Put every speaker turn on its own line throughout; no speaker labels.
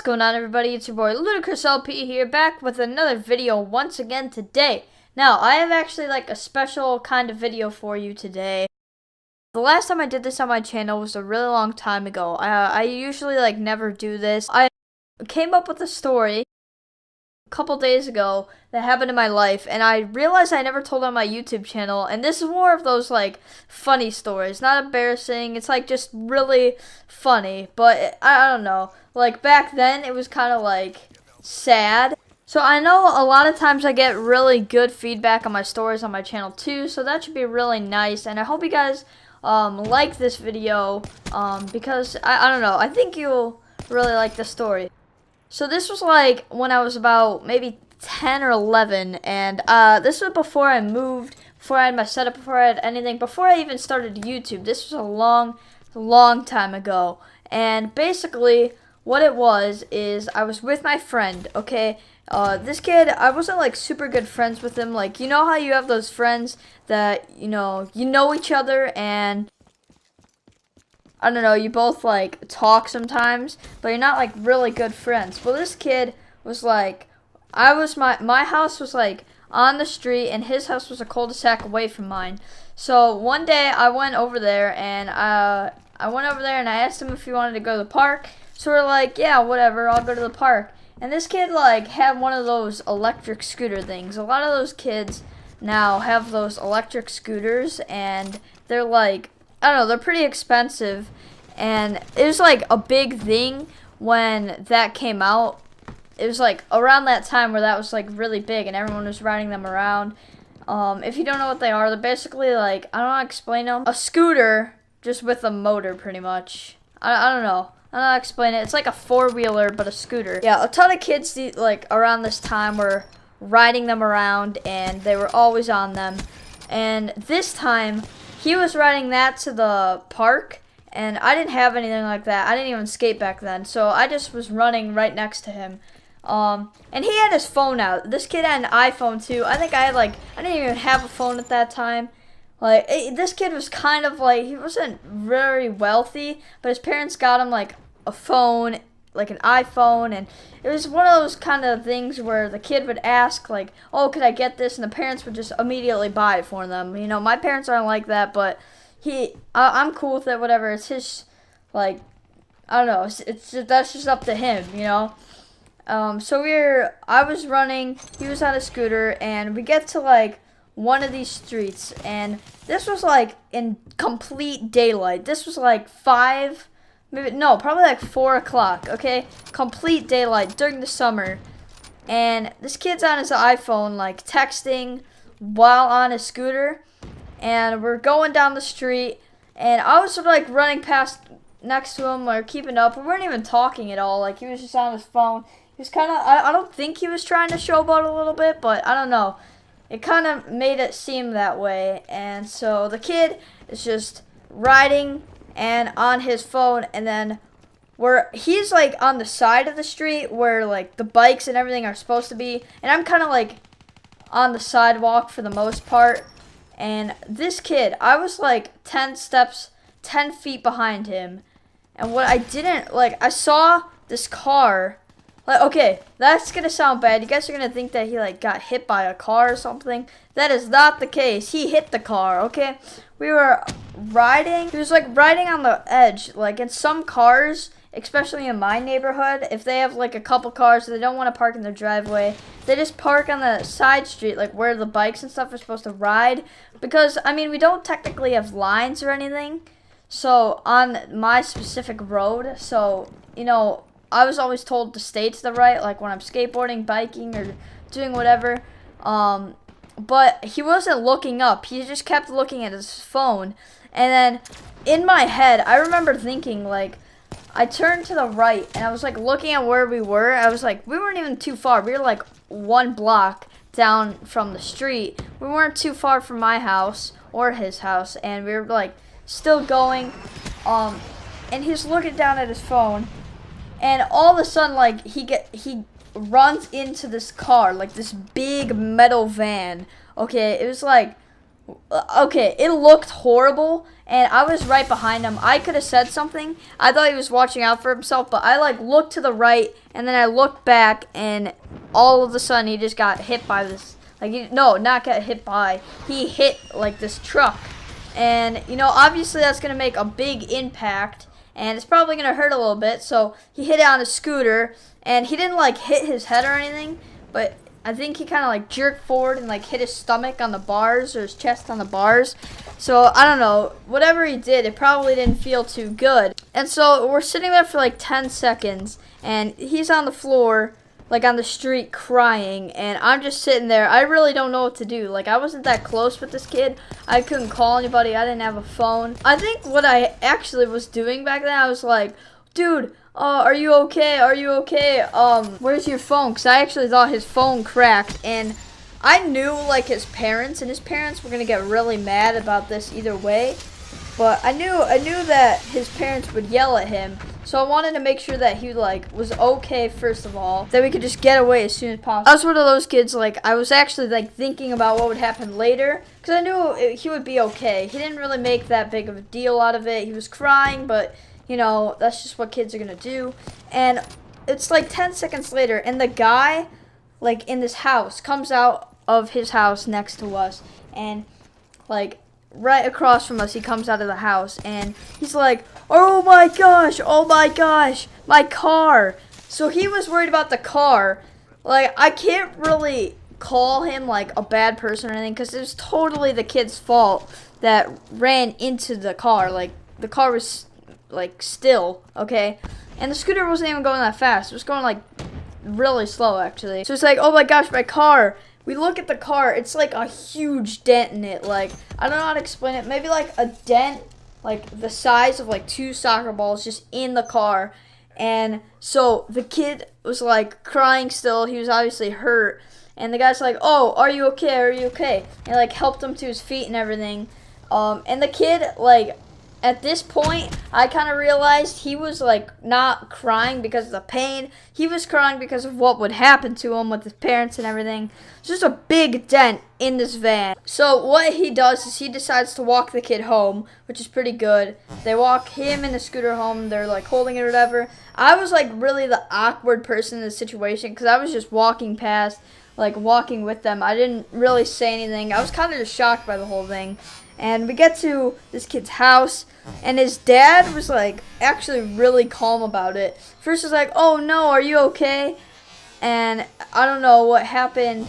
What's going on, everybody? It's your boy Ludicrous LP here, back with another video once again today. Now, I have actually like a special kind of video for you today. The last time I did this on my channel was a really long time ago. I usually like never do this. I came up with a story a couple days ago that happened in my life, and I realized I never told on my YouTube channel, and this is more of those like funny stories, not embarrassing. It's like just really funny, but I don't know. Like back then it was kind of like sad. So I know a lot of times I get really good feedback on my stories on my channel too, so that should be really nice, and I hope you guys like this video because I don't know, I think you'll really like the story. So this was like when I was about maybe 10 or 11, and this was before I moved, before I had my setup, before I had anything, before I even started YouTube. This was a long time ago, and basically what it was is I was with my friend, okay? This kid, I wasn't like super good friends with him. Like, you know how you have those friends that, you know each other, and I don't know, you both like talk sometimes, but you're not like really good friends. Well, this kid was like, my house was like on the street, and his house was a cul-de-sac away from mine. So one day I went over there, and I asked him if he wanted to go to the park. So we're like, yeah, whatever, I'll go to the park. And this kid like had one of those electric scooter things. A lot of those kids now have those electric scooters, and they're like, I don't know, they're pretty expensive, and it was like a big thing when that came out. It was like around that time where that was like really big, and everyone was riding them around. If you don't know what they are, they're basically like, I don't know how to explain them. A scooter, just with a motor, pretty much. I don't know. I don't know how to explain it. It's like a four-wheeler, but a scooter. Yeah, a ton of kids like around this time were riding them around, and they were always on them. And this time, he was riding that to the park, and I didn't have anything like that. I didn't even skate back then, so I just was running right next to him. And he had his phone out. This kid had an iPhone too. I think I didn't even have a phone at that time. Like, this kid was kind of like, he wasn't very wealthy, but his parents got him like a phone, like an iPhone, and it was one of those kind of things where the kid would ask like, oh, could I get this? And the parents would just immediately buy it for them. You know, my parents aren't like that, but I'm cool with it, whatever. It's his, like, I don't know, that's just up to him, you know? I was running, he was on a scooter, and we get to like one of these streets, and this was like in complete daylight. This was like probably like 4 o'clock, okay? Complete daylight during the summer. And this kid's on his iPhone, like texting while on his scooter. And we're going down the street, and I was sort of like running past next to him, or keeping up. We weren't even talking at all. Like, he was just on his phone. He was kind of, I don't think he was trying to showboat a little bit, but I don't know. It kind of made it seem that way. And so the kid is just riding and on his phone, and then he's like on the side of the street where like the bikes and everything are supposed to be, and I'm kind of like on the sidewalk for the most part. And this kid, I was like 10 feet behind him, and what I didn't like, I saw this car. Like, okay, that's gonna sound bad. You guys are gonna think that he like got hit by a car or something. That is not the case. He hit the car, okay? We were riding. He was like riding on the edge. Like, in some cars, especially in my neighborhood, if they have like a couple cars, they don't want to park in their driveway, they just park on the side street, like where the bikes and stuff are supposed to ride. Because, I mean, we don't technically have lines or anything, so on my specific road, so, you know, I was always told to stay to the right, like when I'm skateboarding, biking, or doing whatever. But he wasn't looking up. He just kept looking at his phone. And then in my head, I remember thinking, like, I turned to the right, and I was like looking at where we were. I was like, we weren't even too far. We were like 1 block down from the street. We weren't too far from my house or his house, and we were like still going. And he's looking down at his phone. And all of a sudden, like, he runs into this car, like this big metal van. Okay, it was like Okay, it looked horrible, and I was right behind him. I could have said something. I thought he was watching out for himself, but I like looked to the right, and then I looked back, and all of a sudden he just got hit by this. Like, no, not got hit by. He hit like this truck, and obviously that's gonna make a big impact, and it's probably gonna hurt a little bit. So he hit it on a scooter, and he didn't like hit his head or anything, but I think he kind of like jerked forward and like hit his stomach on the bars or his chest on the bars. So I don't know, whatever he did, it probably didn't feel too good. And so we're sitting there for like 10 seconds, and he's on the floor, like on the street crying, and I'm just sitting there. I really don't know what to do. Like, I wasn't that close with this kid. I couldn't call anybody. I didn't have a phone. I think what I actually was doing back then, I was like, dude, are you okay? Are you okay? Where's your phone? Because I actually thought his phone cracked, and I knew, like, his parents, and his parents were going to get really mad about this either way, but I knew that his parents would yell at him, so I wanted to make sure that he, like, was okay, first of all, that we could just get away as soon as possible. I was one of those kids, like, I was actually, like, thinking about what would happen later, because I knew he would be okay. He didn't really make that big of a deal out of it. He was crying, but that's just what kids are going to do. And it's like 10 seconds later, and the guy, like, in this house comes out of his house next to us, and, like, right across from us, he comes out of the house, and he's like, oh my gosh, my car. So he was worried about the car. Like, I can't really call him, like, a bad person or anything, because it was totally the kid's fault that ran into the car. Like, the car was like still, okay? And the scooter wasn't even going that fast. It was going like really slow, actually. So it's like, oh my gosh, my car. We look at the car, it's like a huge dent in it. Like, I don't know how to explain it. Maybe like a dent, like the size of like 2 soccer balls just in the car. And so the kid was like crying still. He was obviously hurt. And the guy's like, oh, are you okay? Are you okay? And like helped him to his feet and everything. And the kid, like, at this point, I kind of realized he was, like, not crying because of the pain. He was crying because of what would happen to him with his parents and everything. It's just a big dent in this van. So what he does is he decides to walk the kid home, which is pretty good. They walk him and the scooter home. They're, like, holding it or whatever. I was, like, really the awkward person in the situation because I was just walking past, like, walking with them. I didn't really say anything. I was kind of just shocked by the whole thing. And we get to this kid's house, and his dad was, like, actually really calm about it. First, was like, oh, no, are you okay? And I don't know what happened.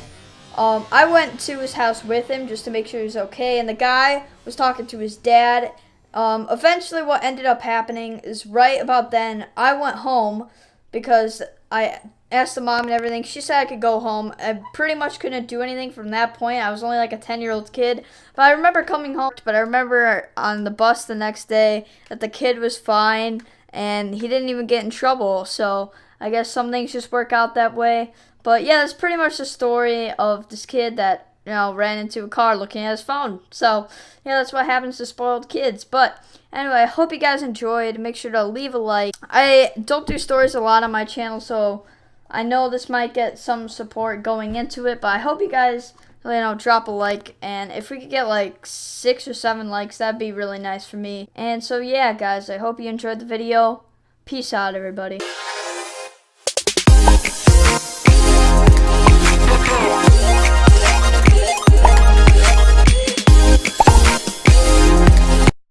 I went to his house with him just to make sure he was okay, and the guy was talking to his dad. Eventually, what ended up happening is right about then, I went home because I asked the mom and everything. She said I could go home. I pretty much couldn't do anything from that point. I was only like a 10-year-old kid. But I remember coming home. But I remember on the bus the next day that the kid was fine and he didn't even get in trouble. So I guess some things just work out that way. But yeah, that's pretty much the story of this kid that ran into a car looking at his phone. So yeah, that's what happens to spoiled kids. But anyway, I hope you guys enjoyed. Make sure to leave a like. I don't do stories a lot on my channel, so I know this might get some support going into it, but I hope you guys, drop a like, and if we could get like 6 or 7 likes, that'd be really nice for me. And so yeah, guys, I hope you enjoyed the video. Peace out, everybody.